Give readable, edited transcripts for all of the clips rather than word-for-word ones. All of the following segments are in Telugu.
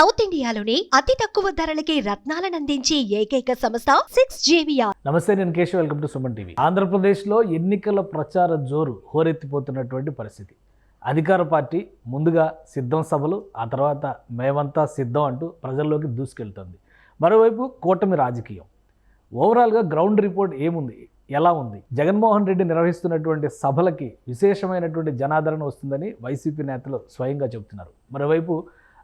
సౌత్ ఇండియాలోనే అతి తక్కువ ధరలకి రత్నాలనందించే ఏకైక సంస్థ 6JVR. నమస్తే, నేను Keshav. Welcome to Suman TV. ఆంధ్రప్రదేశ్లో ఎన్నికల ప్రచార జోరు హోరెత్తిపోతున్నటువంటి పరిస్థితి. అధికార పార్టీ ముందుగా సిద్ధం సభలు, ఆ తర్వాత మేమంతా సిద్ధం అంటూ ప్రజల్లోకి దూసుకెళ్తుంది. మరోవైపు కూటమి రాజకీయం. ఓవరాల్గా గ్రౌండ్ రిపోర్ట్ ఏముంది, ఎలా ఉంది? జగన్మోహన్ రెడ్డి నిర్వహిస్తున్నటువంటి సభలకి విశేషమైనటువంటి జనాదరణ వస్తుందని వైసీపీ నేతలు స్వయంగా చెబుతున్నారు. మరోవైపు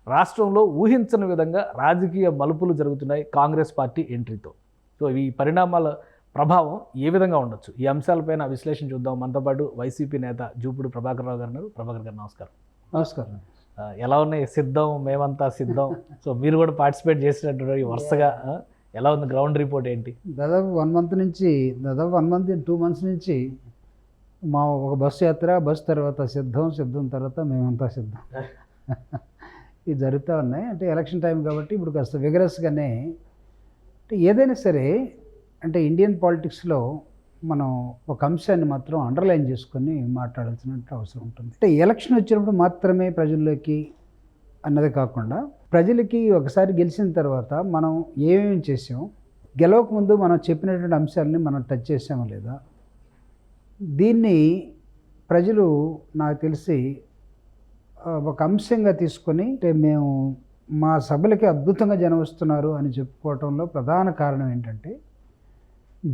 రాష్ట్రంలో ఊహించని విధంగా రాజకీయ మలుపులు జరుగుతున్నాయి కాంగ్రెస్ పార్టీ ఎంట్రీతో. సో ఈ పరిణామాల ప్రభావం ఏ విధంగా ఉండొచ్చు? ఈ అంశాలపైన విశ్లేషణ చూద్దాం. మనతో పాటు వైసీపీ నేత జూపూడి ప్రభాకర్ రావు గారు ఉన్నారు. ప్రభాకర్ గారు నమస్కారం. నమస్కారం. ఎలా ఉన్నాయి? సిద్ధం, మేమంతా సిద్ధం. సో మీరు కూడా పార్టిసిపేట్ చేసినటువంటి వరుసగా ఎలా ఉంది గ్రౌండ్ రిపోర్ట్ ఏంటి? దాదాపు 1 month నుంచి, దాదాపు 1 month 2 months నుంచి మా ఒక బస్సు యాత్ర, బస్సు తర్వాత సిద్ధం, సిద్ధం తర్వాత మేమంతా సిద్ధం ఇవి జరుగుతూ ఉన్నాయి. అంటే ఎలక్షన్ టైం కాబట్టి ఇప్పుడు కాస్త విగరస్గానే, అంటే ఏదైనా సరే అంటే ఇండియన్ పాలిటిక్స్లో మనం ఒక అంశాన్ని మాత్రం అండర్లైన్ చేసుకొని మాట్లాడాల్సిన అవసరం ఉంటుంది. అంటే ఎలక్షన్ వచ్చినప్పుడు మాత్రమే ప్రజల్లోకి అన్నది కాకుండా, ప్రజలకి ఒకసారి గెలిచిన తర్వాత మనం ఏమేమి చేసాం, గెలవక ముందు మనం చెప్పినటువంటి అంశాలని మనం టచ్ చేసామో లేదా, దీన్ని ప్రజలు నాకు తెలిసి ఒక అంశంగా తీసుకొని, అంటే మేము మా సభలకి అద్భుతంగా జనం వస్తున్నారు అని చెప్పుకోవటంలో ప్రధాన కారణం ఏంటంటే,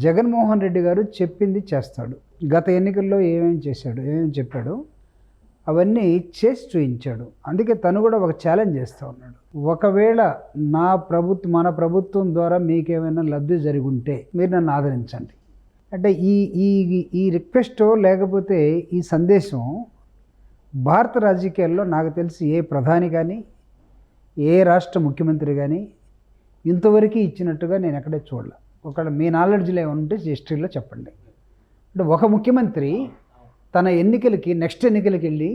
జగన్మోహన్ రెడ్డి గారు చెప్పింది చేస్తాడు. గత ఎన్నికల్లో ఏమేమి చేశాడు, ఏమేమి చెప్పాడు అవన్నీ చేసి చూపించాడు. అందుకే తను కూడా ఒక ఛాలెంజ్ చేస్తూ ఉన్నాడు. ఒకవేళ మన ప్రభుత్వం ద్వారా మీకేమైనా లబ్ధి జరిగి ఉంటే మీరు నన్ను ఆదరించండి. అంటే ఈ రిక్వెస్ట్ లేకపోతే ఈ సందేశం భారత రాజకీయాల్లో నాకు తెలిసి ఏ ప్రధాని కానీ, ఏ రాష్ట్ర ముఖ్యమంత్రి కానీ ఇంతవరకు ఇచ్చినట్టుగా నేను ఎక్కడే చూడలే. ఒకవేళ మీ నాలెడ్జ్లో ఏమైనా ఉంటే హిస్టరీలో చెప్పండి. అంటే ఒక ముఖ్యమంత్రి తన నెక్స్ట్ ఎన్నికలకి వెళ్ళి,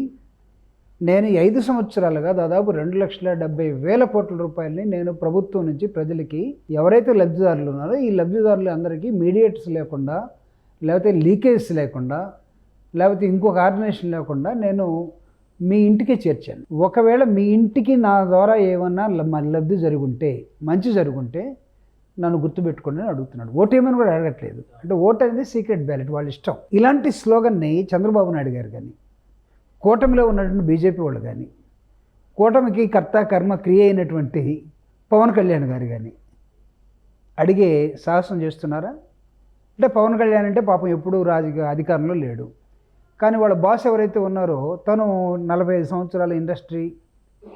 నేను 5 సంవత్సరాలుగా దాదాపు 2,70,000 కోట్ల రూపాయలని నేను ప్రభుత్వం నుంచి ప్రజలకి, ఎవరైతే లబ్ధిదారులు ఉన్నారో ఈ లబ్ధిదారులు అందరికీ మీడియేటర్స్ లేకుండా, లేకపోతే లీకేజెస్ లేకుండా, లేకపోతే ఇంకొక ఆర్గనైజేషన్ లేకుండా నేను మీ ఇంటికే చేర్చాను. ఒకవేళ మీ ఇంటికి నా ద్వారా ఏమన్నా లబ్ధి జరుగుంటే, మంచి జరుగుంటే నన్ను గుర్తుపెట్టుకోండి అని అడుగుతున్నాడు. ఓటేమని కూడా అడగట్లేదు. అంటే ఓటు అనేది సీక్రెట్ బ్యాలెట్, వాళ్ళ ఇష్టం. ఇలాంటి స్లోగన్ని చంద్రబాబు నాయుడు గారు కానీ, కూటమిలో ఉన్నటువంటి బీజేపీ వాళ్ళు కానీ, కూటమికి కర్త కర్మ క్రియ అయినటువంటి పవన్ కళ్యాణ్ గారు కానీ అడిగే సాహసం చేస్తున్నారా? అంటే పవన్ కళ్యాణ్ అంటే పాపం ఎప్పుడూ రాజకీయ అధికారంలో లేడు, కానీ వాళ్ళ బాస్ ఎవరైతే ఉన్నారో తను 45 సంవత్సరాల ఇండస్ట్రీ,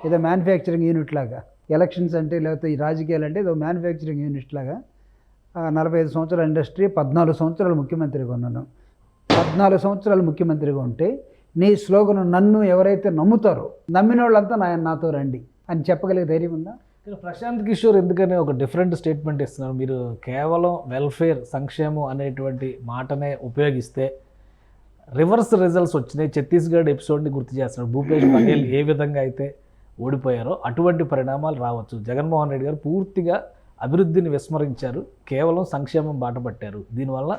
ఏదో మ్యానుఫ్యాక్చరింగ్ యూనిట్ లాగా, ఎలక్షన్స్ అంటే లేకపోతే ఈ రాజకీయాలు అంటే ఏదో మ్యానుఫ్యాక్చరింగ్ యూనిట్ లాగా 45 సంవత్సరాల ఇండస్ట్రీ, 14 సంవత్సరాలు ముఖ్యమంత్రిగా ఉన్నాను. 14 సంవత్సరాలు ముఖ్యమంత్రిగా ఉంటే నీ స్లోగన్ నన్ను ఎవరైతే నమ్ముతారో, నమ్మిన వాళ్ళంతా నాతో రండి అని చెప్పగలిగే ధైర్యం ఉందా? ప్రశాంత్ కిషోర్ ఎందుకని ఒక డిఫరెంట్ స్టేట్మెంట్ ఇస్తున్నారు? మీరు కేవలం వెల్ఫేర్, సంక్షేమం అనేటువంటి మాటనే ఉపయోగిస్తే రివర్స్ రిజల్ట్స్ వచ్చినాయి. ఛత్తీస్గఢ్ ఎపిసోడ్ని గుర్తు చేస్తున్నారు. భూపేష్ బఘేల్ ఏ విధంగా అయితే ఓడిపోయారో అటువంటి పరిణామాలు రావచ్చు. జగన్మోహన్ రెడ్డి గారు పూర్తిగా అభివృద్ధిని విస్మరించారు, కేవలం సంక్షేమం బాట పట్టారు. దీనివల్ల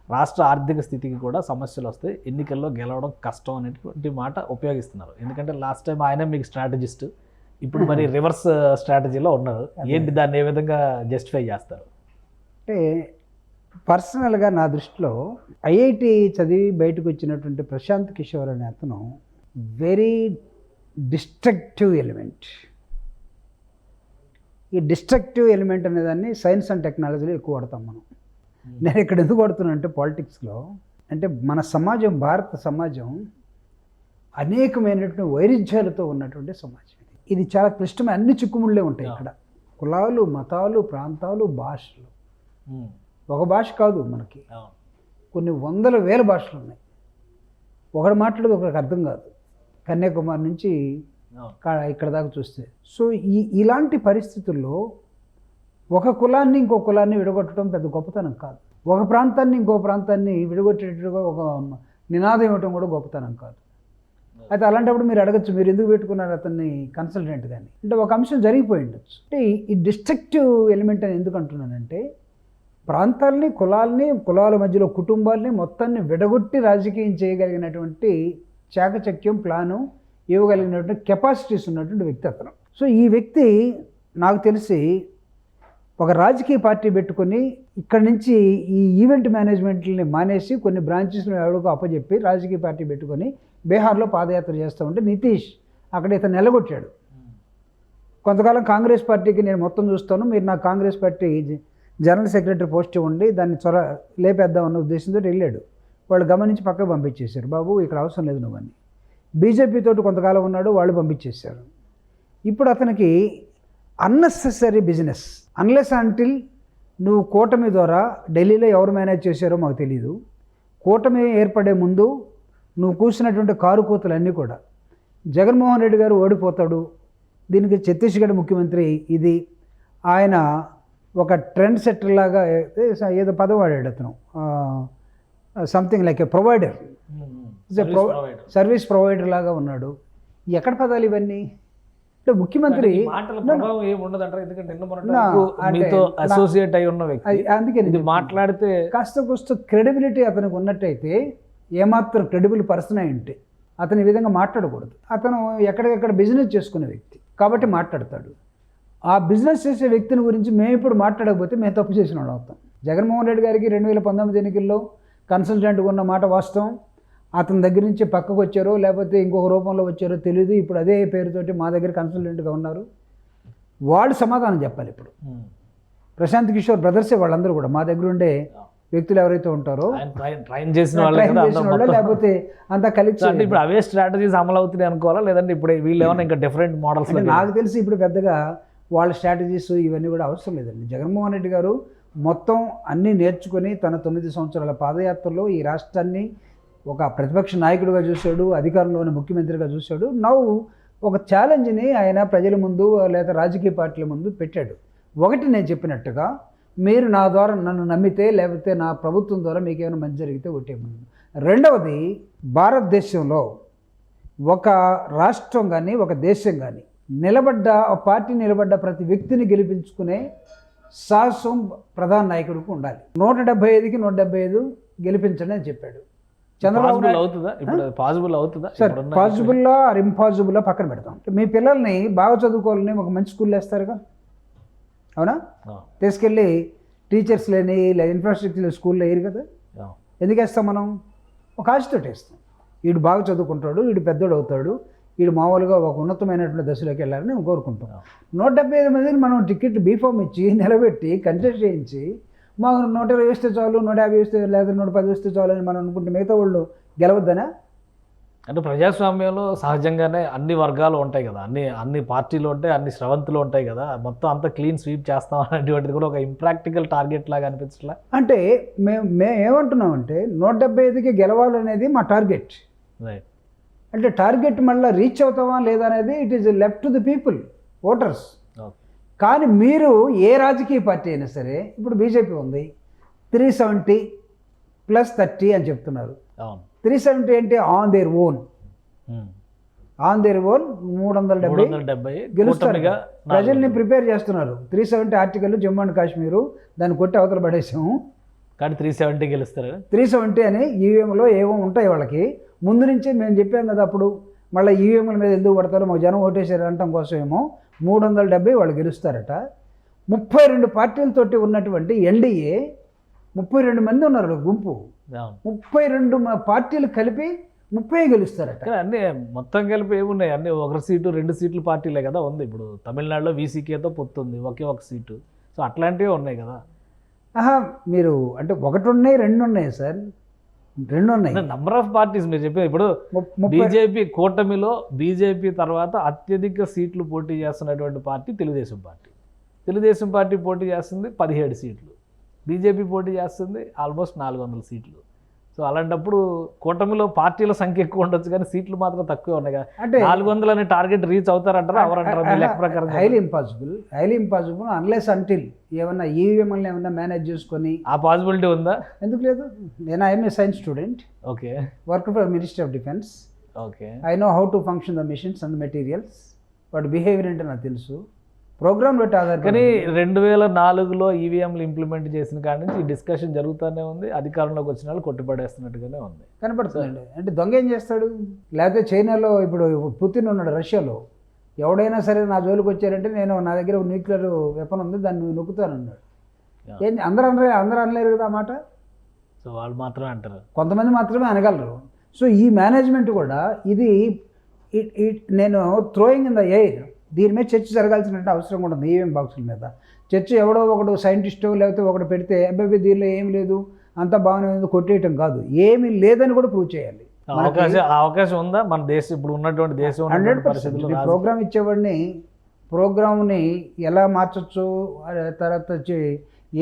రాష్ట్ర ఆర్థిక స్థితికి కూడా సమస్యలు వస్తాయి, ఎన్నికల్లో గెలవడం కష్టం అనేటువంటి మాట ఉపయోగిస్తున్నారు. ఎందుకంటే లాస్ట్ టైం ఆయన మీకు స్ట్రాటజిస్ట్, ఇప్పుడు మరి రివర్స్ స్ట్రాటజీలో ఉన్నారు. ఏంటి, దాన్ని ఏ విధంగా జస్టిఫై చేస్తారు? అంటే పర్సనల్గా నా దృష్టిలో ఐఐటి చదివి బయటకు వచ్చినటువంటి ప్రశాంత్ కిషోర్ అనే అతను వెరీ డిస్ట్రక్టివ్ ఎలిమెంట్. ఈ డిస్ట్రక్టివ్ ఎలిమెంట్ అనేదాన్ని సైన్స్ అండ్ టెక్నాలజీలో ఎక్కువ వాడతాం మనం. నేను ఇక్కడ ఎందుకు వాడుతున్నాను అంటే, పాలిటిక్స్లో అంటే మన సమాజం, భారత సమాజం అనేకమైనటువంటి వైరుధ్యాలతో ఉన్నటువంటి సమాజం. ఇది చాలా క్లిష్టమైన, అన్ని చిక్కుముళ్ళే ఉంటాయి ఇక్కడ. కులాలు, మతాలు, ప్రాంతాలు, భాషలు. ఒక భాష కాదు, మనకి కొన్ని 100,000 భాషలు ఉన్నాయి. ఒకటి మాట్లాడేది ఒకరికి అర్థం కాదు, కన్యాకుమారి నుంచి ఇక్కడ దాకా చూస్తే. సో ఇలాంటి పరిస్థితుల్లో ఒక కులాన్ని ఇంకో కులాన్ని విడగొట్టడం పెద్ద గొప్పతనం కాదు. ఒక ప్రాంతాన్ని ఇంకో ప్రాంతాన్ని విడగొట్టేటట్టుగా ఒక నినాదం ఇవ్వటం కూడా గొప్పతనం కాదు. అయితే అలాంటప్పుడు మీరు అడగచ్చు, మీరు ఎందుకు పెట్టుకున్నారు అతన్ని కన్సల్టెంట్ కానీ? అంటే ఒక అంశం జరిగిపోయి ఉండొచ్చు. అంటే ఈ డిస్ట్రక్టివ్ ఎలిమెంట్ అని ఎందుకు అంటున్నానంటే, ప్రాంతాలని, కులాల మధ్యలో కుటుంబాలని మొత్తాన్ని విడగొట్టి రాజకీయం చేయగలిగినటువంటి చాకచక్యం, ప్లాను ఇవ్వగలిగినటువంటి కెపాసిటీస్ ఉన్నటువంటి వ్యక్తి అతను. సో ఈ వ్యక్తి నాకు తెలిసి ఒక రాజకీయ పార్టీ పెట్టుకొని ఇక్కడి నుంచి ఈ ఈవెంట్ మేనేజ్మెంట్ని మానేసి కొన్ని బ్రాంచెస్ని ఎవరికో అప్పచెప్పి రాజకీయ పార్టీ పెట్టుకొని బీహార్లో పాదయాత్ర చేస్తూ ఉంటే నితీష్ అక్కడ ఇతను నిలగొట్టాడు. కొంతకాలం కాంగ్రెస్ పార్టీకి నేను మొత్తం చూస్తాను, మీరు నాకు Congress party general secretary post ఇవ్వండి, దాన్ని లేపేద్దామన్న ఉద్దేశంతో వెళ్ళాడు. వాళ్ళు గమనించి పక్కకు పంపించేశారు, బాబు ఇక్కడ అవసరం లేదు నువ్వని. బీజేపీ తోటి కొంతకాలం ఉన్నాడు, వాళ్ళు పంపించేశారు. ఇప్పుడు అతనికి అన్నెసెసరీ బిజినెస్ అన్లెస్ అంటిల్ నువ్వు కూటమి ద్వారా ఢిల్లీలో ఎవరు మేనేజ్ చేశారో మాకు తెలియదు. కూటమి ఏర్పడే ముందు నువ్వు కూర్చున్నటువంటి కారు కూతలన్నీ కూడా జగన్మోహన్ రెడ్డి గారు ఓడిపోతాడు, దీనికి ఛత్తీస్గఢ్ ముఖ్యమంత్రి ఇది, ఆయన ఒక ట్రెండ్ సెట్టర్ లాగా ఏదో పదం వాడాడు అతను, సంథింగ్ లైక్ ఏ ప్రొవైడర్, సర్వీస్ ప్రొవైడర్ లాగా ఉన్నాడు. ఎక్కడ పదాలు ఇవన్నీ? అంటే ముఖ్యమంత్రి అసోసియేట్ అయి ఉన్న వ్యక్తి, అందుకే మాట్లాడితే కాస్త క్రెడిబిలిటీ అతనికి ఉన్నట్టయితే, ఏమాత్రం క్రెడిబుల్ పర్సన్ అయి ఉంటే అతను ఈ విధంగా మాట్లాడకూడదు. అతను ఎక్కడికెక్కడ బిజినెస్ చేసుకునే వ్యక్తి కాబట్టి మాట్లాడతాడు. ఆ బిజినెస్ చేసే వ్యక్తిని గురించి మేము ఇప్పుడు మాట్లాడకపోతే మేము తప్పు చేసిన వాళ్ళు అవుతాం. జగన్మోహన్ రెడ్డి గారికి 2019 ఎన్నికల్లో కన్సల్టెంట్గా ఉన్న మాట వాస్తవం. అతని దగ్గర నుంచి పక్కకు వచ్చారో లేకపోతే ఇంకొక రూపంలో వచ్చారో తెలియదు. ఇప్పుడు అదే పేరుతోటి మా దగ్గర కన్సల్టెంట్గా ఉన్నారు. వాళ్ళు సమాధానం చెప్పాలి. ఇప్పుడు ప్రశాంత్ కిషోర్ బ్రదర్సే వాళ్ళందరూ కూడా మా దగ్గర ఉండే వ్యక్తులు ఎవరైతే ఉంటారో ట్రైన్ చేసిన వాళ్ళు, లేకపోతే అంతా కలిసి ఇప్పుడు అవే స్ట్రాటజీస్ అమలు అవుతున్నాయి అనుకోవాలా, లేదంటే ఇప్పుడు వీళ్ళు ఏమైనా ఇంకా డిఫరెంట్ మోడల్స్? నాకు తెలిసి ఇప్పుడు పెద్దగా వాళ్ళ స్ట్రాటజీస్ ఇవన్నీ కూడా అవసరం లేదండి. జగన్మోహన్ రెడ్డి గారు మొత్తం అన్నీ నేర్చుకొని తన 9 సంవత్సరాల పాదయాత్రలో ఈ రాష్ట్రాన్ని ఒక ప్రతిపక్ష నాయకుడిగా చూశాడు, అధికారంలోని ముఖ్యమంత్రిగా చూశాడు. నవ్వు ఒక ఛాలెంజ్ని ఆయన ప్రజల ముందు లేదా రాజకీయ పార్టీల ముందు పెట్టాడు. ఒకటి, నేను చెప్పినట్టుగా మీరు నా ద్వారా నన్ను నమ్మితే లేకపోతే నా ప్రభుత్వం ద్వారా మీకు ఏమైనా మంచి జరిగితే ఒకటేమన్నా. రెండవది, భారతదేశంలో ఒక రాష్ట్రం కానీ ఒక దేశం కానీ పార్టీ నిలబడ్డ ప్రతి వ్యక్తిని గెలిపించుకునే సాహసం ప్రధాన నాయకుడికి ఉండాలి. 175కి 175 గెలిపించండి అని చెప్పాడు చంద్రబాబు. పాసిబుల్ అవుతుందా సార్? పాసిబుల్లా ఆర్ ఇంపాసిబుల్లా పక్కన పెడతాం. మీ పిల్లల్ని బాగా చదువుకోవాలని ఒక మంచి స్కూల్లో వేస్తారుగా, అవునా? తీసుకెళ్ళి టీచర్స్ లేని ఇన్ఫ్రాస్ట్రక్చర్ స్కూల్లో వేయరు కదా. ఎందుకు వేస్తాం మనం? ఒక ఆశతో వేస్తాం. వీడు బాగా చదువుకుంటాడు, వీడు పెద్దోడు అవుతాడు, వీడు మామూలుగా ఒక ఉన్నతమైనటువంటి దశలోకి వెళ్ళాలని మేము కోరుకుంటాం. 175 మందిని మనం టికెట్ బీఫామ్ ఇచ్చి నిలబెట్టి కంటెస్ట్ చేయించి మాకు 120 వేస్తే చాలు, 150 వేస్తే లేదా 110 వేస్తే చాలు అని మనం అనుకుంటే మిగతా వాళ్ళు గెలవద్దనా? అంటే ప్రజాస్వామ్యంలో సహజంగానే అన్ని వర్గాలు ఉంటాయి కదా, అన్ని పార్టీలు ఉంటాయి, అన్ని స్రవంతులు ఉంటాయి కదా, మొత్తం అంతా క్లీన్ స్వీప్ చేస్తాం అనేటువంటిది కూడా ఒక ఇంప్రాక్టికల్ టార్గెట్ లాగా అనిపించట్లా? అంటే మేము ఏమంటున్నామంటే 175కి గెలవాలనేది మా టార్గెట్. రైట్. అంటే టార్గెట్ మళ్ళీ రీచ్ అవుతామా లేదా అనేది it is left to the people, voters. కానీ మీరు ఏ రాజకీయ పార్టీ అయినా సరే, ఇప్పుడు బీజేపీ ఉంది, 370 + 30 అని చెప్తున్నారు. 370 ఏంటి? ఆన్ దేర్ ఓన్ 370 గెలుస్తారు. ప్రజల్ని ప్రిపేర్ చేస్తున్నారు. 370 ఆర్టికల్ జమ్మూ అండ్ కాశ్మీరు దాన్ని కొట్టి అవతల పడేసాము, కానీ 370 గెలుస్తారు. 370 అని ఈవీఎంలో ఏమో ఉంటాయి వాళ్ళకి. ముందు నుంచే మేము చెప్పాం కదా, అప్పుడు మళ్ళీ ఈవీఎంల మీద ఎందుకు పడతారో మాకు జనం ఓటేసారు అనటం కోసమేమో 370 వాళ్ళు గెలుస్తారట. 32 పార్టీలతోటి ఉన్నటువంటి ఎన్డీఏ 32 మంది ఉన్నారు గుంపు. 32 పార్టీలు కలిపి 30 గెలుస్తారట. అన్నీ మొత్తం కలిపి ఏమున్నాయి? అన్నీ 1 సీటు 2 సీట్లు పార్టీలే కదా ఉంది. ఇప్పుడు తమిళనాడులో వీసీకేతో పొత్తుంది, ఒకే 1 సీటు. సో అట్లాంటివి ఉన్నాయి కదా. మీరు అంటే 1 ఉన్నాయి 2 ఉన్నాయి సార్, 2 ఉన్నాయి. నంబర్ ఆఫ్ పార్టీస్ మీరు చెప్పారు. ఇప్పుడు బీజేపీ కూటమిలో బీజేపీ తర్వాత అత్యధిక సీట్లు పోటీ చేస్తున్నటువంటి party Telugu Desam party. Telugu Desam party పోటీ చేస్తుంది 17 సీట్లు, బీజేపీ పోటీ చేస్తుంది ఆల్మోస్ట్ 400 సీట్లు. సో అలాంటప్పుడు కూటమిలో పార్టీల సంఖ్య ఎక్కువ ఉండొచ్చు కానీ సీట్లు మాత్రం తక్కువ ఉన్నాయి కదా. అంటే 400 అనే టార్గెట్ రీచ్ అవుతారంటారా ఎవరంటారా మీ లెక్క ప్రకారం? హైలీ ఇంపాసిబుల్ అన్లెస్ అంటిల్ ఏమన్నా ఈవీఎంలను ఏమన్నా మేనేజ్ చేసుకొని. ఆ పాసిబిలిటీ ఉందా? ఎందుకు లేదు? నేను I'm a science student, okay, work for ministry of defence. Okay, I know how to function the machines and materials. వాటి బిహేవియర్ అంటే నాకు తెలుసు. ప్రోగ్రామ్ బట్టి ఆధార్. కానీ 2004లో ఈవీఎంలు ఇంప్లిమెంట్ చేసిన కాడి నుంచి ఈ డిస్కషన్ జరుగుతూనే ఉంది. అధికారంలోకి వచ్చిన వాళ్ళు కొట్టుపడేస్తున్నట్టుగానే ఉంది, కనపడుతుందండి. అంటే దొంగ ఏం చేస్తాడు? లేకపోతే చైనాలో ఇప్పుడు పుతిన్ ఉన్నాడు, రష్యాలో ఎవడైనా సరే నా జోలికి వచ్చారంటే నా దగ్గర ఒక న్యూక్లియర్ వెపన్ ఉంది, దాన్ని నువ్వు నొక్కుతానన్నాడు. ఏంటి అందరూ అనలేరు కదా ఆ మాట. సో వాళ్ళు మాత్రమే అంటారు, కొంతమంది మాత్రమే అనగలరు. సో ఈ మేనేజ్మెంట్ కూడా ఇది నేను థ్రోయింగ్ ఇన్ ద ఎయిర్, దీని మీద చర్చ జరగాల్సిన అవసరం కూడా ఉంది. ఈవీఎం బాక్సుల మీద చర్చ ఎవడో ఒకడు సైంటిస్టు లేకపోతే ఒకటి పెడితే అబ్బాయి దీనిలో ఏం లేదు అంతా బాగానే ఉంది కొట్టేయటం కాదు, ఏమీ లేదని కూడా ప్రూవ్ చేయాలి. అవకాశం ఉందా మన దేశం ఇప్పుడు ఉన్నటువంటి దేశం 100%. ప్రోగ్రామ్ ఇచ్చేవాడిని ప్రోగ్రామ్ని ఎలా మార్చచ్చు, తర్వాత వచ్చి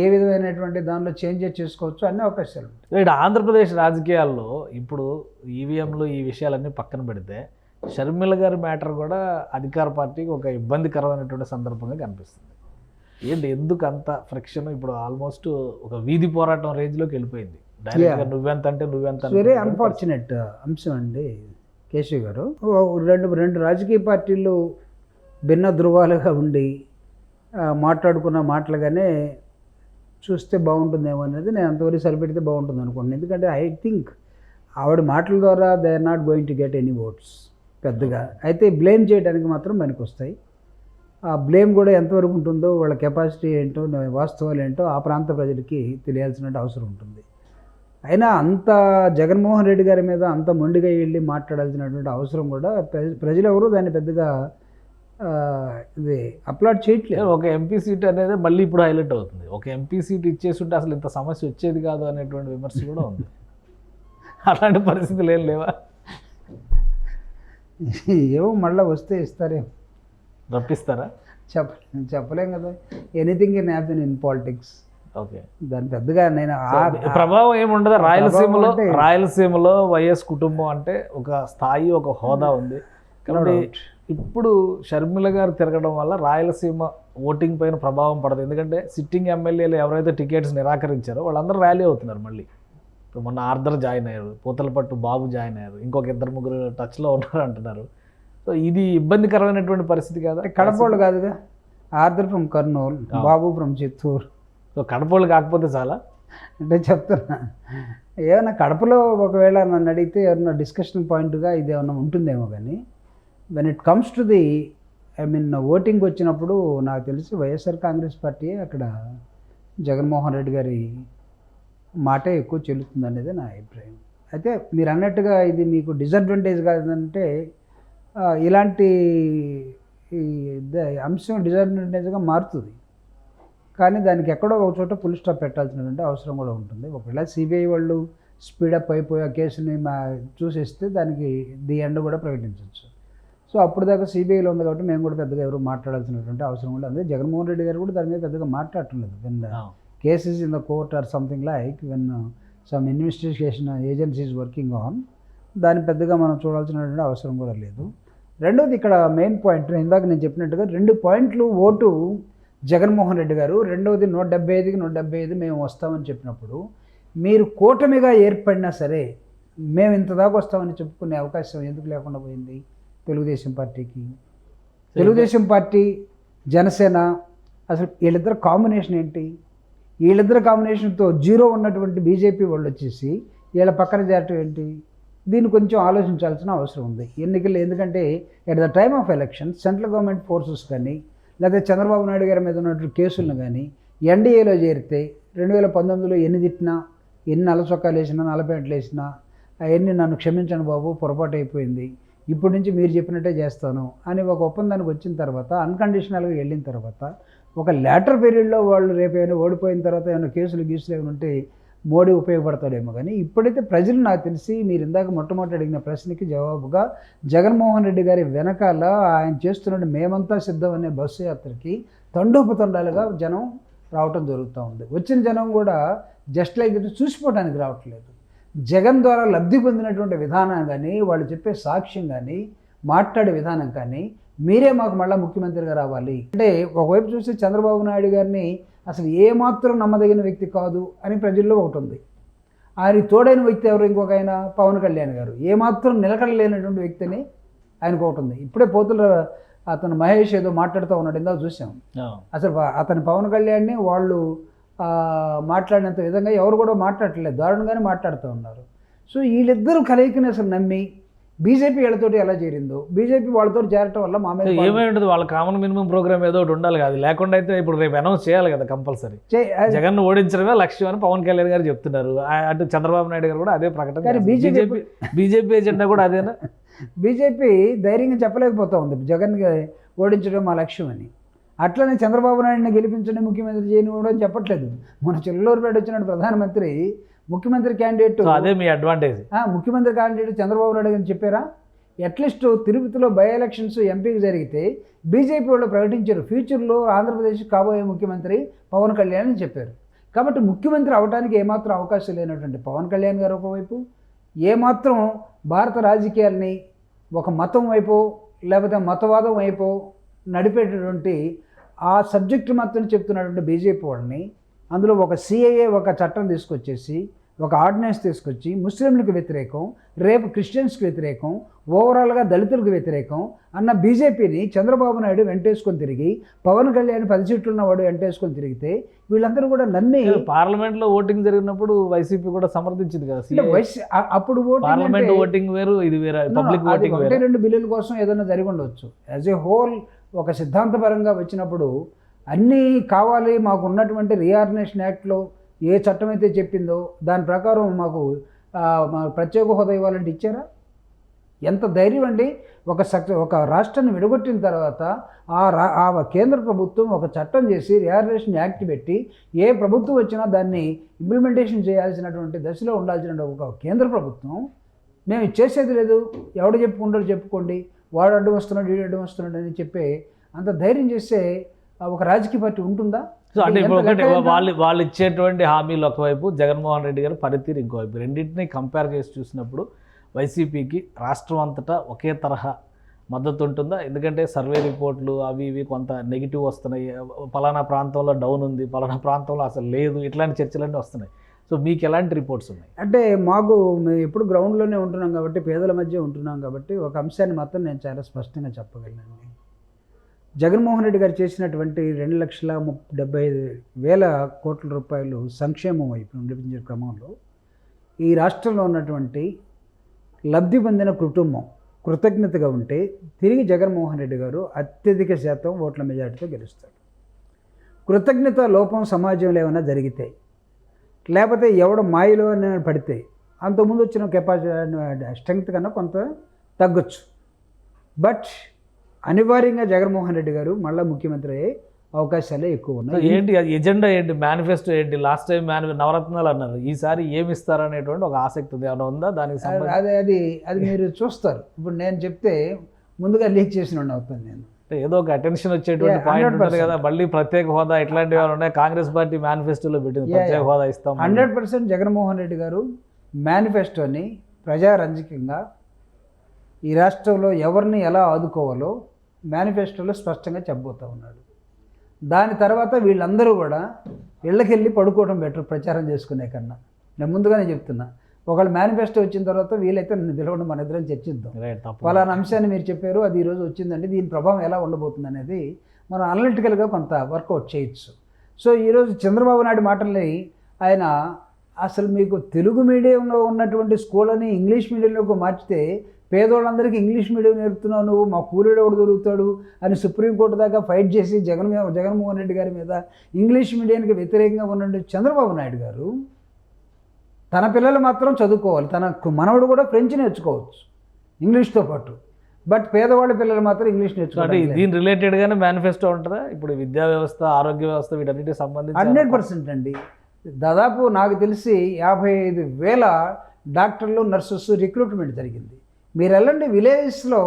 ఏ విధమైనటువంటి దానిలో చేంజెస్ చేసుకోవచ్చు అన్ని అవకాశాలు ఉంటాయి. ఇక్కడ ఆంధ్రప్రదేశ్ రాజకీయాల్లో ఇప్పుడు ఈవీఎంలు ఈ విషయాలన్నీ పక్కన పెడితే షర్మిల గారి మ్యాటర్ కూడా అధికార పార్టీకి ఒక ఇబ్బందికరమైనటువంటి సందర్భంగా కనిపిస్తుంది. ఏంటి ఎందుకు అంత ఫ్రిక్షన్? ఇప్పుడు ఆల్మోస్ట్ ఒక వీధి పోరాటం రేంజ్లోకి వెళ్ళిపోయింది. డైరెక్ట్గా నువ్వెంత అంటే నువ్వెంత. వెరీ అన్ఫార్చునేట్ అంశం అండి కేశవ్ గారు. రెండు రాజకీయ పార్టీలు భిన్న ధృవాలుగా ఉండి మాట్లాడుకున్న మాటలుగానే చూస్తే బాగుంటుందేమో అనేది నేను అంతవరకు సరిపెడితే బాగుంటుంది అనుకోండి. ఎందుకంటే ఐ థింక్ ఆవిడ మాటల ద్వారా they are not going to get any votes పెద్దగా. అయితే బ్లేమ్ చేయడానికి మాత్రం మనకు వస్తాయి. ఆ బ్లేమ్ కూడా ఎంతవరకు ఉంటుందో, వాళ్ళ కెపాసిటీ ఏంటో, వాస్తవాలు ఏంటో ఆ ప్రాంత ప్రజలకి తెలియాల్సిన అవసరం ఉంటుంది. అయినా అంత జగన్మోహన్ రెడ్డి గారి మీద అంత మొండిగా వెళ్ళి మాట్లాడాల్సినటువంటి అవసరం కూడా ప్రజలు ఎవరు దాన్ని పెద్దగా ఇది అప్లాడ్ చేయట్లేదు. ఒక ఎంపీ సీట్ అనేది మళ్ళీ ఇప్పుడు హైలైట్ అవుతుంది. ఒక ఎంపీ సీట్ ఇచ్చేసి ఉంటే అసలు ఇంత సమస్య వచ్చేది కాదు అనేటువంటి విమర్శ కూడా ఉంది. అలాంటి పరిస్థితులు ఏం లేవా? ఏమో మళ్ళీ వస్తే ఇస్తారేమో, రప్పిస్తారా? చెప్పలేం కదా. Anything can happen in politics. Okay, దాని పెద్దగా నేను ప్రభావం ఏముండదు. రాయలసీమలో వైఎస్ కుటుంబం అంటే ఒక స్థాయి, ఒక హోదా ఉంది కాబట్టి ఇప్పుడు షర్మిల గారు తిరగడం వల్ల రాయలసీమ ఓటింగ్ పైన ప్రభావం పడదు. ఎందుకంటే సిట్టింగ్ ఎమ్మెల్యేలు ఎవరైతే టికెట్స్ నిరాకరించారో వాళ్ళందరూ ర్యాలీ అవుతున్నారు. మళ్ళీ ఇప్పుడు మొన్న ఆర్దర్ జాయిన్ అయ్యారు, పూతలపట్టు బాబు జాయిన్ అయ్యారు, ఇంకొక 2-3 టచ్లో ఉన్నారు అంటున్నారు. సో ఇది ఇబ్బందికరమైనటువంటి పరిస్థితి కదా. కడప కాదుగా, Arthur from Kurnool, Babu from Chittoor. So Kadapa కాకపోతే చాలా అంటే చెప్తున్నా. ఏమన్నా కడపలో ఒకవేళ నన్ను అడిగితే ఏమన్నా డిస్కషన్ పాయింట్గా ఇది ఏమన్నా ఉంటుందేమో, కానీ when it comes to the voting వచ్చినప్పుడు నాకు తెలిసి వైఎస్ఆర్ కాంగ్రెస్ పార్టీ అక్కడ జగన్మోహన్ రెడ్డి గారి మాటే ఎక్కువ చెల్లుతుంది అనేది నా అభిప్రాయం. అయితే మీరు అన్నట్టుగా ఇది మీకు డిసడ్వాంటేజ్ కాదంటే ఇలాంటి అంశం డిసడ్వాంటేజ్గా మారుతుంది. కానీ దానికి ఎక్కడో ఒక చోట ఫుల్ స్టాప్ పెట్టాల్సినటువంటి అవసరం కూడా ఉంటుంది. ఒకవేళ సిబిఐ వాళ్ళు స్పీడప్ అయిపోయి ఆ కేసుని చూసేస్తే దానికి ది ఎండ్ కూడా ప్రకటించవచ్చు. సో అప్పుడు దాకా సిబిఐలో ఉంది కాబట్టి మేము కూడా పెద్దగా ఎవరు మాట్లాడాల్సినటువంటి అవసరం కూడా ఉంది. జగన్మోహన్ రెడ్డి గారు కూడా దాని మీద పెద్దగా మాట్లాడటం లేదు. When cases in the court or something like when some investigation agency is working on, దాన్ని పెద్దగా మనం చూడాల్సినటువంటి అవసరం కూడా లేదు. రెండోది ఇక్కడ మెయిన్ పాయింట్ ఇందాక నేను చెప్పినట్టుగా 2 పాయింట్లు ఓటు జగన్మోహన్ రెడ్డి గారు, రెండవది 175కి 175 మేము వస్తామని చెప్పినప్పుడు మీరు కూటమిగా ఏర్పడినా సరే మేము ఇంత దాకా వస్తామని చెప్పుకునే అవకాశం ఎందుకు లేకుండా పోయింది తెలుగుదేశం పార్టీకి? తెలుగుదేశం పార్టీ, జనసేన, అసలు వీళ్ళిద్దరు కాంబినేషన్ ఏంటి? వీళ్ళిద్దరు కాంబినేషన్తో 0 ఉన్నటువంటి బీజేపీ వాళ్ళు వచ్చేసి వీళ్ళ పక్కన చేరటం ఏంటి? దీన్ని కొంచెం ఆలోచించాల్సిన అవసరం ఉంది ఎన్నికలు. ఎందుకంటే at the time of election central government forces కానీ లేకపోతే చంద్రబాబు నాయుడు గారి మీద ఉన్నటువంటి కేసులను కానీ ఎన్డీఏలో చేరితే 2019లో ఎన్ని తిట్టినా, ఎన్ని అలచొక్కాలు వేసినా, నలపేంట్లు వేసినా అవన్నీ నన్ను క్షమించండి బాబు పొరపాటు అయిపోయింది, ఇప్పటి నుంచి మీరు చెప్పినట్టే చేస్తాను అని ఒక ఒప్పందానికి వచ్చిన తర్వాత అన్కండిషనల్గా వెళ్ళిన తర్వాత ఒక లేటర్ పీరియడ్లో వాళ్ళు రేపు ఏమైనా ఓడిపోయిన తర్వాత ఏమైనా కేసులు ఏమైనా ఉంటే మోడీ ఉపయోగపడతాడేమో. కానీ ఇప్పుడైతే ప్రజలు నాకు తెలిసి మీరు ఇందాక మొట్టమొదటి అడిగిన ప్రశ్నకి జవాబుగా జగన్మోహన్ రెడ్డి గారి వెనకాల ఆయన చేస్తున్న మేమంతా సిద్ధం అనే బస్సు యాత్రకి తండోపతండాలుగా జనం రావటం జరుగుతూ ఉంది. వచ్చిన జనం కూడా జస్ట్ లైక్ ఇట్ చూసిపోవడానికి రావట్లేదు. జగన్ ద్వారా లబ్ధి పొందినటువంటి విధానం కానీ, వాళ్ళు చెప్పే సాక్ష్యం కానీ, మాట్లాడే విధానం కానీ, మీరే మాకు మళ్ళీ ముఖ్యమంత్రిగా రావాలి అంటే ఒకవైపు చూస్తే చంద్రబాబు నాయుడు గారిని అసలు ఏమాత్రం నమ్మదగిన వ్యక్తి కాదు అని ప్రజల్లో ఒకటి ఉంది. ఆయన తోడైన వ్యక్తి ఎవరు? ఇంకొక ఆయన పవన్ కళ్యాణ్ గారు. ఏమాత్రం నిలకడలేనటువంటి వ్యక్తి అని ఆయనకు ఒకటి ఉంది. ఇప్పుడే పోతుల అతను మహేష్ ఏదో మాట్లాడుతూ ఉన్నాడు, ఇందాక చూసాం. అసలు అతని పవన్ కళ్యాణ్ని వాళ్ళు మాట్లాడినంత విధంగా ఎవరు కూడా మాట్లాడట్లేదు, దారుణంగానే మాట్లాడుతూ ఉన్నారు. సో వీళ్ళిద్దరూ కలయికని అసలు నమ్మి బీజేపీ వీళ్ళతోటి ఎలా చేరిందో, బీజేపీ వాళ్ళతో చేరటం వల్ల మా మీద ఏమై ఉంటుంది వాళ్ళ కామన్ మినిమం ప్రోగ్రామ్ ఏదో ఒకటి ఉండాలి కదా, లేకుండా అయితే ఇప్పుడు రేపు అనౌన్స్ చేయాలి కదా కంపల్సరీ. జగన్ ఓడించడమే లక్ష్యం అని పవన్ కళ్యాణ్ గారు చెప్తున్నారు. అటు చంద్రబాబు నాయుడు గారు కూడా అదే ప్రకటన. బీజేపీ ఎజెండా కూడా అదేనా? బీజేపీ ధైర్యంగా చెప్పలేకపోతా ఉంది జగన్ ఓడించడం మా లక్ష్యం అని. అట్లనే చంద్రబాబు నాయుడిని గెలిపించండి, ముఖ్యమంత్రి చేయనివ్వడం చెప్పట్లేదు. మన చిల్లూరుపేట వచ్చిన ప్రధానమంత్రి ముఖ్యమంత్రి క్యాండిడేట్, అదే మీ అడ్వాంటేజ్. ముఖ్యమంత్రి క్యాండిడేట్ చంద్రబాబు నాయుడు అని చెప్పారా? అట్లీస్ట్ తిరుపతిలో బై ఎలక్షన్స్ ఎంపీకి జరిగితే బీజేపీ వాళ్ళు ప్రకటించారు ఫ్యూచర్లో ఆంధ్రప్రదేశ్ కాబోయే ముఖ్యమంత్రి పవన్ కళ్యాణ్ అని చెప్పారు. కాబట్టి ముఖ్యమంత్రి అవడానికి ఏమాత్రం అవకాశం లేనటువంటి పవన్ కళ్యాణ్ గారు ఒకవైపు, ఏమాత్రం భారత రాజకీయాల్ని ఒక మతం వైపు లేకపోతే మతవాదం వైపు నడిపేటటువంటి ఆ సబ్జెక్టు మాత్రం చెప్తున్నటువంటి బీజేపీ వాళ్ళని, అందులో ఒక సిఏఏ ఒక చట్టం తీసుకొచ్చేసి ఒక ఆర్డినెన్స్ తీసుకొచ్చి ముస్లింలకు వ్యతిరేకం, రేపు క్రిస్టియన్స్కి వ్యతిరేకం, ఓవరాల్గా దళితులకు వ్యతిరేకం అన్న బీజేపీని చంద్రబాబు నాయుడు వెంటేసుకొని తిరిగి, పవన్ కళ్యాణ్ 10 సీట్లు ఉన్నవాడు వెంటేసుకొని తిరిగితే వీళ్ళందరూ కూడా నమ్మి పార్లమెంట్లో ఓటింగ్ జరిగినప్పుడు వైసీపీ కూడా సమర్థించింది కదా. అప్పుడు పార్లమెంట్ ఓటింగ్ వేరు, ఇది వేరే పబ్లిక్ ఓటింగ్ వేరు. 2 బిల్లుల కోసం ఏదైనా జరిగి ఉండవచ్చు. యాజ్ ఏ హోల్ ఒక సిద్ధాంతపరంగా వచ్చినప్పుడు అన్నీ కావాలి, మాకు ఉన్నటువంటి రీఆర్గనైజేషన్ యాక్ట్లో ఏ చట్టం అయితే చెప్పిందో దాని ప్రకారం మాకు ప్రత్యేక హోదా ఇవ్వాలంటే ఇచ్చారా? ఎంత ధైర్యం అండి! ఒక రాష్ట్రాన్ని విడగొట్టిన తర్వాత ఆ కేంద్ర ప్రభుత్వం ఒక చట్టం చేసి రీఆర్గనైజేషన్ యాక్ట్ పెట్టి ఏ ప్రభుత్వం వచ్చినా దాన్ని ఇంప్లిమెంటేషన్ చేయాల్సినటువంటి దశలో ఉండాల్సిన ఒక కేంద్ర ప్రభుత్వం మేము చేసేది లేదు, ఎవడు చెప్పుకుంటారో చెప్పుకోండి, వాడు అడ్డు వస్తున్నాడు వీడు అడ్డు వస్తున్నాడు అని చెప్పి అంత ధైర్యం చేస్తే ఒక రాజకీయ పార్టీ ఉంటుందా? సో అంటే వాళ్ళు ఇచ్చేటువంటి హామీలు ఒకవైపు, జగన్మోహన్ రెడ్డి గారు పనితీరు ఇంకోవైపు, రెండింటినీ కంపేర్ చేసి చూసినప్పుడు వైసీపీకి రాష్ట్రం అంతటా ఒకే తరహా మద్దతు ఉంటుందా? ఎందుకంటే సర్వే రిపోర్ట్లు అవి ఇవి కొంత నెగిటివ్ వస్తున్నాయి, పలానా ప్రాంతంలో డౌన్ ఉంది, పలానా ప్రాంతంలో అసలు లేదు, ఇట్లాంటి చర్చలన్నీ వస్తున్నాయి. సో మీకు ఎలాంటి రిపోర్ట్స్ ఉన్నాయి? అంటే మేము ఎప్పుడు గ్రౌండ్లోనే ఉంటున్నాం కాబట్టి, పేదల మధ్య ఉంటున్నాం కాబట్టి ఒక అంశాన్ని మాత్రం నేను చాలా స్పష్టంగా చెప్పగలను. జగన్మోహన్ రెడ్డి గారు చేసినటువంటి 2,75,000 కోట్ల రూపాయలు సంక్షేమం వైపు నడిపించే క్రమంలో ఈ రాష్ట్రంలో ఉన్నటువంటి లబ్ధి పొందిన కుటుంబం కృతజ్ఞతగా ఉంటే తిరిగి జగన్మోహన్ రెడ్డి గారు అత్యధిక శాతం ఓట్ల మెజార్టీతో గెలుస్తారు. కృతజ్ఞత లోపం సమాజంలో ఏమైనా జరిగితే, లేకపోతే ఎవడ మాయలో పడితే అంతకుముందు వచ్చిన కెపాసిటీ స్ట్రెంగ్త్ కన్నా కొంత తగ్గొచ్చు. బట్ అనివార్యంగా జగన్మోహన్ రెడ్డి గారు మళ్ళీ ముఖ్యమంత్రి అయ్యే అవకాశాలే ఎక్కువ ఉన్నాయి. ఏంటి ఎజెండా, ఏంటి మేనిఫెస్టో, ఏంటి? లాస్ట్ టైం నవరత్నాలు అన్నారు, ఈసారి ఏమి ఇస్తారనేటువంటి ఒక ఆసక్తి ఉంది, ఏమైనా ఉందా దానికి సంబంధించి? అది మీరు చూస్తారు. ఇప్పుడు నేను చెప్తే ముందుగా లీక్ చేసిన అవుతాను నేను. ఏదో ఒక అటెన్షన్ వచ్చేటువంటి పాయింట్ ఉంటుంది కదా, మళ్ళీ ప్రత్యేక హోదా ఇట్లాంటివి ఉన్నాయి. కాంగ్రెస్ పార్టీ మేనిఫెస్టోలో పెట్టింది ప్రత్యేక హోదా ఇస్తాం. 100% జగన్మోహన్ రెడ్డి గారు మేనిఫెస్టోని ప్రజారంజకంగా ఈ రాష్ట్రంలో ఎవరిని ఎలా ఆదుకోవాలో మేనిఫెస్టోలో స్పష్టంగా చెప్పబోతూ ఉన్నాడు. దాని తర్వాత వీళ్ళందరూ కూడా ఇళ్ళకెళ్ళి పడుకోవడం బెటర్ ప్రచారం చేసుకునే కన్నా. నేను ముందుగానే చెప్తున్నా, ఒకళ్ళు మేనిఫెస్టో వచ్చిన తర్వాత వీలైతే నన్ను పిలవండి, మన ఇద్దరం చర్చిద్దాం. పలానా అంశాన్ని మీరు చెప్పారు, అది ఈరోజు వచ్చిందండి, దీని ప్రభావం ఎలా ఉండబోతుంది అనేది మనం అనలిటికల్గా కొంత వర్కౌట్ చేయొచ్చు. సో ఈరోజు చంద్రబాబు నాయుడు మాటల్ని ఆయన అసలు మీకు తెలుగు మీడియంలో ఉన్నటువంటి స్కూళ్ళని ఇంగ్లీష్ మీడియంలోకి మార్చితే పేదోళ్ళందరికీ ఇంగ్లీష్ మీడియం నేర్పుతున్నావు నువ్వు, మా కూలీడు ఎవడు దొరుకుతాడు అని సుప్రీంకోర్టు దాకా ఫైట్ చేసి జగన్మోహన్ రెడ్డి గారి మీద ఇంగ్లీష్ మీడియానికి వ్యతిరేకంగా ఉన్న చంద్రబాబు నాయుడు గారు తన పిల్లలు మాత్రం చదువుకోవాలి, తన మనవడు కూడా ఫ్రెంచ్ నేర్చుకోవచ్చు ఇంగ్లీష్తో పాటు, బట్ పేదవాళ్ళ పిల్లలు మాత్రం ఇంగ్లీష్ నేర్చుకోవాలి. దీని రిలేటెడ్గానే మేనిఫెస్టో ఉంటుందా? ఇప్పుడు విద్యా వ్యవస్థ, ఆరోగ్య వ్యవస్థ, వీటన్నిటికి సంబంధించి 100% అండి. దాదాపు నాకు తెలిసి 55,000 డాక్టర్లు, నర్సెస్ రిక్రూట్మెంట్ జరిగింది. మీరు వెళ్ళండి విలేజెస్లో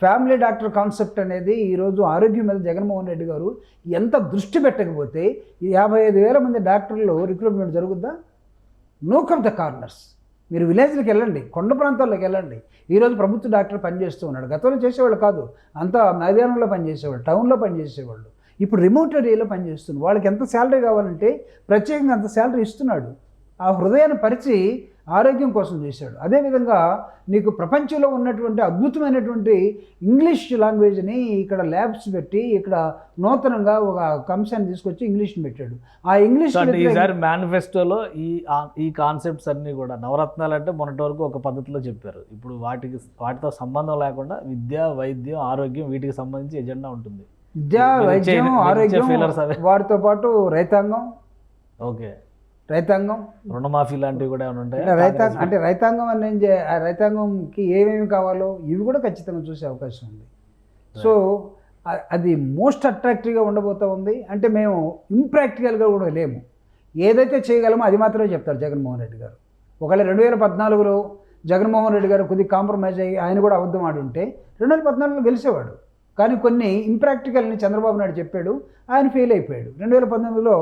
ఫ్యామిలీ డాక్టర్ కాన్సెప్ట్ అనేది ఈరోజు ఆరోగ్యం మీద జగన్మోహన్ రెడ్డి గారు ఎంత దృష్టి పెట్టకపోతే ఈ 55,000 మంది డాక్టర్లు రిక్రూట్మెంట్ జరుగుద్దా? Nook of the corners. మీరు విలేజ్లకు వెళ్ళండి, కొండ ప్రాంతాల్లోకి వెళ్ళండి. ఈరోజు ప్రభుత్వ డాక్టర్ పనిచేస్తూ ఉన్నాడు. గతంలో చేసేవాళ్ళు కాదు, అంతా మైదానంలో పనిచేసేవాళ్ళు, టౌన్లో పనిచేసేవాళ్ళు. ఇప్పుడు రిమోట్ ఏరియాలో పనిచేస్తున్నారు. వాళ్ళకి ఎంత శాలరీ కావాలంటే ప్రత్యేకంగా అంత శాలరీ ఇస్తున్నాడు. ఆ హృదయాన్ని పరిచి ఆరోగ్యం కోసం చేశాడు. అదేవిధంగా నీకు ప్రపంచంలో ఉన్నటువంటి అద్భుతమైనటువంటి ఇంగ్లీష్ లాంగ్వేజ్ని ఇక్కడ ల్యాబ్స్ పెట్టి ఇక్కడ నూతనంగా ఒక అంశాన్ని తీసుకొచ్చి ఇంగ్లీష్ని పెట్టాడు. ఆ ఇంగ్లీష్ ఈసారి మేనిఫెస్టోలో ఈ కాన్సెప్ట్స్ అన్నీ కూడా నవరత్నాలు అంటే మొన్నటి వరకు ఒక పద్ధతిలో చెప్పారు. ఇప్పుడు వాటితో సంబంధం లేకుండా విద్య, వైద్యం, ఆరోగ్యం వీటికి సంబంధించి ఎజెండా ఉంటుంది. విద్య, వైద్యం, ఆరోగ్యం, వాటితో పాటు రైతాంగం, ఓకే, రైతాంగం, రుణమాఫీ లాంటివి కూడా ఏమైనా ఉంటాయి. రైతాంగం అని రైతాంగంకి ఏమేమి కావాలో ఇవి కూడా ఖచ్చితంగా చూసే అవకాశం ఉంది. సో అది మోస్ట్ అట్రాక్టివ్గా ఉండబోతూ ఉంది. అంటే మేము ఇంప్రాక్టికల్గా కూడా లేము. ఏదైతే చేయగలమో అది మాత్రమే చెప్తారు జగన్మోహన్ రెడ్డి గారు. ఒకవేళ 2014లో జగన్మోహన్ రెడ్డి గారు కొద్దిగా కాంప్రమైజ్ అయ్యి ఆయన కూడా అబద్ధం ఆడి ఉంటే 2014లో గెలిచేవాడు. కానీ కొన్ని ఇంప్రాక్టికల్ని చంద్రబాబు నాయుడు చెప్పాడు, ఆయన ఫెయిల్ అయిపోయాడు. 2019లో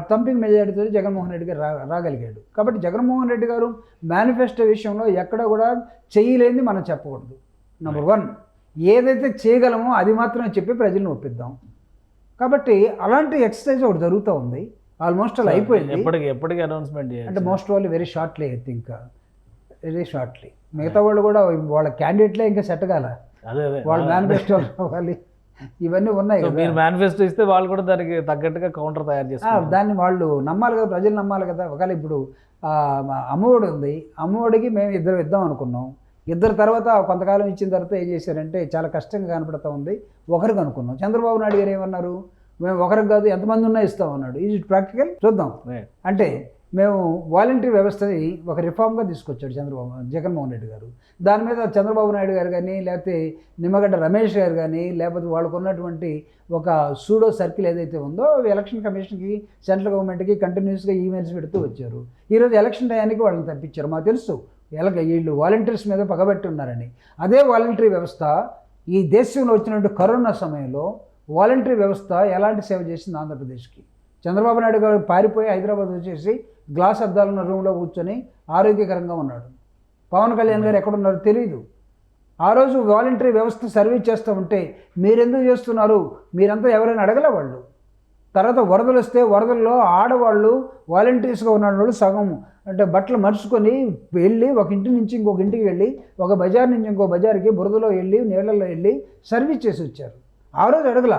థంపింగ్ మెజారిటీతో జగన్మోహన్ రెడ్డి గారు రాగలిగాడు. కాబట్టి జగన్మోహన్ రెడ్డి గారు మేనిఫెస్టో విషయంలో ఎక్కడ కూడా చేయలేనిది మనం చెప్పకూడదు. నెంబర్ 1, ఏదైతే చేయగలమో అది మాత్రమే చెప్పి ప్రజలను ఒప్పిద్దాం. కాబట్టి అలాంటి ఎక్సర్సైజ్ ఒకటి జరుగుతూ ఉంది. ఆల్మోస్ట్ అలా అయిపోయింది. ఎప్పటికీ అనౌన్స్మెంట్ అంటే మోస్ట్ వాళ్ళు very shortly, I think very shortly. మిగతా వాళ్ళు కూడా వాళ్ళ క్యాండిడేట్లే ఇంకా సెట్ కాల, వాళ్ళ మేనిఫెస్టో అవ్వాలి, ఇవన్నీ ఉన్నాయి కదా. మీరు మేనిఫెస్టో ఇస్తే వాళ్ళు కూడా దానికి తగ్గట్టుగా కౌంటర్ తయారు చేస్తారు. దాన్ని వాళ్ళు నమ్మాలి కదా, ప్రజలు నమ్మాలి కదా. ఒకవేళ ఇప్పుడు అమ్మఒడి ఉంది, అమ్మఒడికి మేము ఇద్దరు ఇద్దాం అనుకున్నాం. ఇద్దరు తర్వాత కొంతకాలం ఇచ్చిన తర్వాత ఏం చేశారంటే చాలా కష్టంగా కనపడుతూ ఉంది. ఒకరికి అనుకున్నాం. చంద్రబాబు నాయుడు గారు ఏమన్నారు, మేము ఒకరికి కాదు ఎంతమంది ఉన్నా ఇస్తామన్నాడు. Is it practical? చూద్దాం. అంటే మేము వాలంటరీ వ్యవస్థని ఒక రిఫార్మ్గా తీసుకొచ్చాడు జగన్మోహన్ రెడ్డి గారు. దాని మీద చంద్రబాబు నాయుడు గారు కానీ, లేకపోతే నిమ్మగడ్డ రమేష్ గారు కానీ, లేకపోతే వాళ్ళకు ఉన్నటువంటి ఒక సూడో సర్కిల్ ఏదైతే ఉందో ఎలక్షన్ కమిషన్కి, సెంట్రల్ గవర్నమెంట్కి కంటిన్యూస్గా ఈమెయిల్స్ పెడుతూ వచ్చారు. ఈరోజు ఎలక్షన్ టయానికి వాళ్ళని తప్పించారు. మాకు తెలుసు వీళ్ళు వాలంటీర్స్ మీద పగబట్టి ఉన్నారని. అదే వాలంటరీ వ్యవస్థ ఈ దేశంలో వచ్చినటువంటి కరోనా సమయంలో వాలంటరీ వ్యవస్థ ఎలాంటి సేవ చేసింది ఆంధ్రప్రదేశ్కి. చంద్రబాబు నాయుడు గారు పారిపోయి హైదరాబాద్ వచ్చేసి గ్లాస్ అద్దాలున్న రూమ్లో కూర్చొని ఆరోగ్యకరంగా ఉన్నాడు. పవన్ కళ్యాణ్ గారు ఎక్కడున్నారో తెలియదు. ఆ రోజు వాలంటరీ వ్యవస్థ సర్వీస్ చేస్తూ ఉంటే మీరెందుకు చేస్తున్నారు, మీరంతా ఎవరైనా అడగలే వాళ్ళు. తర్వాత వరదలు వస్తే వరదల్లో ఆడవాళ్ళు వాలంటీర్స్గా ఉన్న వాళ్ళు సగం అంటే బట్టలు మర్చుకొని వెళ్ళి ఒక ఇంటి నుంచి ఇంకొక ఇంటికి వెళ్ళి, ఒక బజార్ నుంచి ఇంకో బజార్కి బురదలో వెళ్ళి, నీళ్ళల్లో వెళ్ళి సర్వీస్ చేసి వచ్చారు. ఆ రోజు అడగల.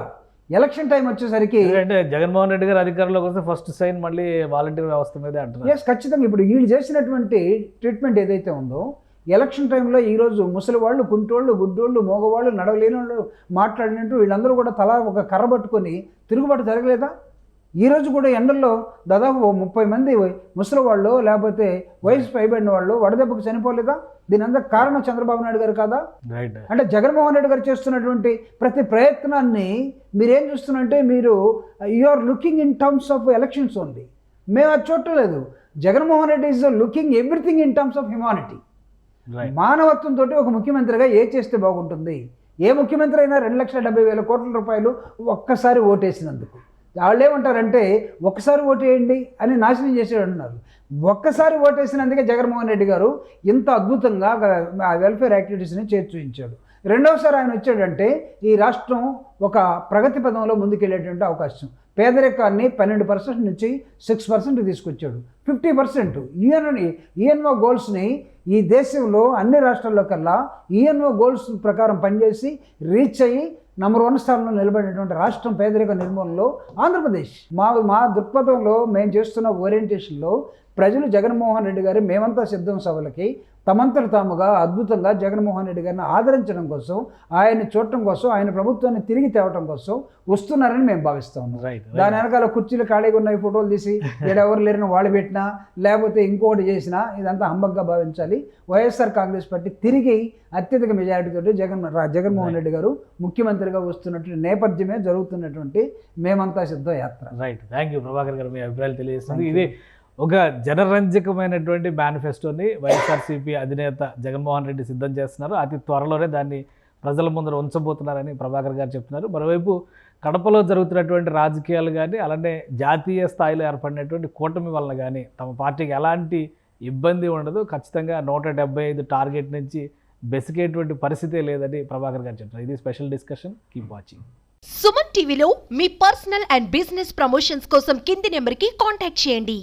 ఎలక్షన్ టైం వచ్చేసరికి అంటే జగన్మోహన్ రెడ్డి గారు అధికారంలోకి వస్తే ఫస్ట్ సైన్ మళ్ళీ వాలంటీర్ వ్యవస్థ మీదే అంటున్నారు. ఎస్, ఖచ్చితంగా. ఇప్పుడు వీళ్ళు చేసినటువంటి ట్రీట్మెంట్ ఏదైతే ఉందో ఎలక్షన్ టైంలో ఈరోజు ముసలి వాళ్ళు, కుంటోళ్ళు, గుడ్డోళ్ళు, మోగవాళ్ళు, నడవలేని వాళ్ళు మాట్లాడినట్టు వీళ్ళందరూ కూడా తలా ఒక కర్ర పట్టుకొని తిరుగుబాటు జరగలేదా? ఈరోజు కూడా ఎండల్లో దాదాపు 30 మంది ముసలి వాళ్ళు, లేకపోతే వయసు పైబడిన వాళ్ళు వడదెబ్బకు చనిపోలేదా? దీని అంతా కారణం చంద్రబాబు నాయుడు గారు కాదా? అంటే జగన్మోహన్ రెడ్డి గారు చేస్తున్నటువంటి ప్రతి ప్రయత్నాన్ని మీరేం చూస్తున్నారంటే మీరు are looking in terms of elections only. మేము అది చూడలేదు. Jaganmohan Reddy is looking everything in terms of humanity. మానవత్వంతో ఒక ముఖ్యమంత్రిగా ఏ చేస్తే బాగుంటుంది? ఏ ముఖ్యమంత్రి అయినా 2,70,000 కోట్ల రూపాయలు ఒక్కసారి ఓటేసినందుకు వాళ్ళు ఏమంటారంటే ఒక్కసారి ఓటేయండి అని నాశనం చేసేవాడు అన్నారు. ఒక్కసారి ఓటేసినందుకే జగన్మోహన్ రెడ్డి గారు ఇంత అద్భుతంగా వెల్ఫేర్ యాక్టివిటీస్ని చేసి చూపించాడు. రెండవసారి ఆయన వచ్చాడంటే ఈ రాష్ట్రం ఒక ప్రగతి పదంలో ముందుకెళ్ళేటువంటి అవకాశం. పేదరికాన్ని 12% నుంచి 6% తీసుకొచ్చాడు. 50% ఈఎన్ఓ గోల్స్ని ఈ దేశంలో అన్ని రాష్ట్రాల్లో కల్లా ఈఎన్ఓ గోల్స్ ప్రకారం పనిచేసి రీచ్ అయ్యి నంబర్ 1 స్థానంలో నిలబడినటువంటి రాష్ట్రం పేదరిక నిర్మూలనలో ఆంధ్రప్రదేశ్. మా దృక్పథంలో మేము చేస్తున్న ఓరియంటేషన్లో ప్రజలు జగన్మోహన్ రెడ్డి గారు మేమంతా సిద్ధం సభలకి తమంతట తాముగా అద్భుతంగా జగన్మోహన్ రెడ్డి గారిని ఆదరించడం కోసం, ఆయన్ని చూడటం కోసం, ఆయన ప్రభుత్వాన్ని తిరిగి తేవటం కోసం వస్తున్నారని మేము భావిస్తాం. దాని వెనకాల కుర్చీలు ఖాళీగా ఉన్న ఫోటోలు తీసి ఎవరు లేరని వాళ్ళు పెట్టినా, లేకపోతే ఇంకొకటి చేసినా ఇదంతా హంబగ్గా భావించాలి. వైఎస్ఆర్ కాంగ్రెస్ పార్టీ తిరిగి అత్యధిక మెజారిటీతో జగన్మోహన్ రెడ్డి గారు ముఖ్యమంత్రిగా వస్తున్నటువంటి నేపథ్యమే జరుగుతున్నటువంటి మేమంతా సిద్ధం యాత్ర. రైట్, థ్యాంక్ యూ ప్రభాకర్ గారు, మీ అభిప్రాయాలు తెలియజేస్తుంది. ఇది ఒక జనరంజకమైనటువంటి మేనిఫెస్టోని వైఎస్ఆర్సీపీ అధినేత జగన్మోహన్ రెడ్డి సిద్ధం చేస్తున్నారు. అతి త్వరలోనే దాన్ని ప్రజల ముందర ఉంచబోతున్నారని ప్రభాకర్ గారు చెప్తున్నారు. మరోవైపు కడపలో జరుగుతున్నటువంటి రాజకీయాలు కానీ, అలానే జాతీయ స్థాయిలో ఏర్పడినటువంటి కూటమి వలన కానీ తమ పార్టీకి ఎలాంటి ఇబ్బంది ఉండదు. ఖచ్చితంగా 175 టార్గెట్ నుంచి బెసికేటువంటి పరిస్థితే లేదని ప్రభాకర్ గారు చెప్తున్నారు. ఇది special discussion. Keep watching. Suman టీవీలో మీ పర్సనల్ అండ్ బిజినెస్ ప్రమోషన్స్ కోసం కింది నెంబర్కి కాంటాక్ట్ చేయండి.